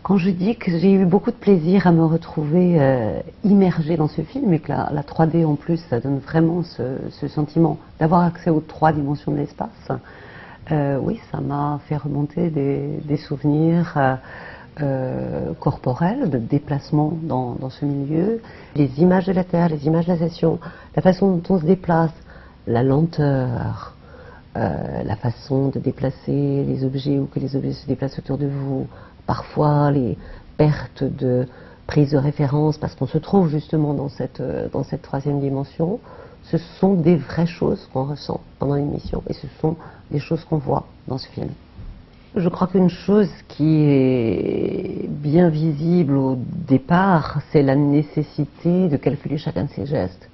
Quand je dis que j'ai eu beaucoup de plaisir à me retrouver immergée dans ce film et que la 3D en plus, ça donne vraiment ce sentiment d'avoir accès aux 3 dimensions de l'espace, oui, ça m'a fait remonter des souvenirs corporels, de déplacement dans ce milieu. Les images de la Terre, les images de la station, la façon dont on se déplace, la lenteur, la façon de déplacer les objets ou que les objets se déplacent autour de vous, parfois les pertes de prise de référence parce qu'on se trouve justement dans cette 3e dimension, ce sont des vraies choses qu'on ressent pendant une mission et ce sont des choses qu'on voit dans ce film. Je crois qu'une chose qui est bien visible au départ, c'est la nécessité de calculer chacun de ses gestes,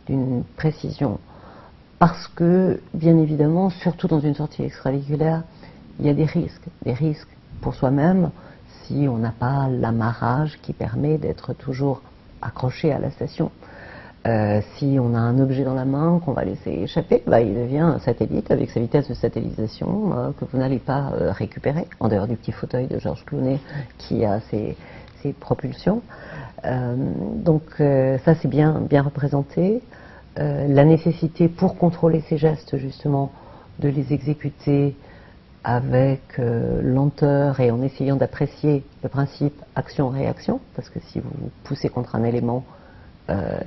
d'une précision. Parce que, bien évidemment, surtout dans une sortie extravéhiculaire, il y a des risques pour soi-même si on n'a pas l'amarrage qui permet d'être toujours accroché à la station. Si on a un objet dans la main qu'on va laisser échapper, il devient un satellite avec sa vitesse de satellisation que vous n'allez pas récupérer, en dehors du petit fauteuil de Georges Clooney qui a ses propulsions. Donc ça c'est bien représenté. La nécessité pour contrôler ces gestes justement de les exécuter avec lenteur et en essayant d'apprécier le principe action-réaction, parce que si vous vous poussez contre un élément,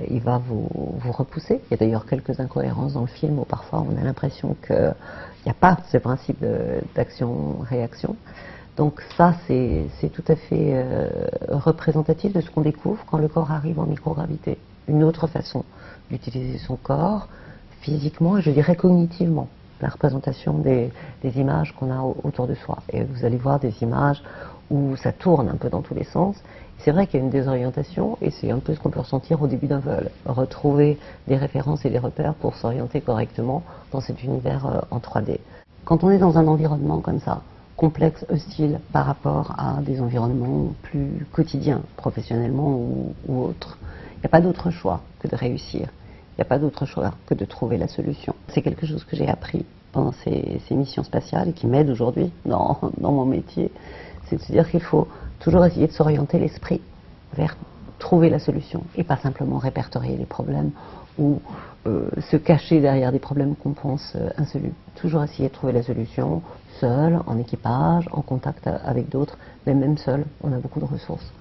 il va vous repousser. Il y a d'ailleurs quelques incohérences dans le film où parfois on a l'impression qu'il n'y a pas ce principe d'action-réaction. Donc ça, c'est tout à fait représentatif de ce qu'on découvre quand le corps arrive en microgravité. Une autre façon d'utiliser son corps, physiquement et je dirais cognitivement. La représentation des images qu'on a autour de soi. Et vous allez voir des images où ça tourne un peu dans tous les sens. C'est vrai qu'il y a une désorientation et c'est un peu ce qu'on peut ressentir au début d'un vol. Retrouver des références et des repères pour s'orienter correctement dans cet univers en 3D. Quand on est dans un environnement comme ça, complexe, hostile par rapport à des environnements plus quotidiens, professionnellement ou autres, il n'y a pas d'autre choix que de réussir. Il n'y a pas d'autre choix que de trouver la solution. C'est quelque chose que j'ai appris pendant ces missions spatiales et qui m'aide aujourd'hui dans mon métier. C'est de se dire qu'il faut toujours essayer de s'orienter l'esprit vers trouver la solution et pas simplement répertorier les problèmes ou se cacher derrière des problèmes qu'on pense insolubles. Toujours essayer de trouver la solution seul, en équipage, en contact avec d'autres, mais même seul, on a beaucoup de ressources.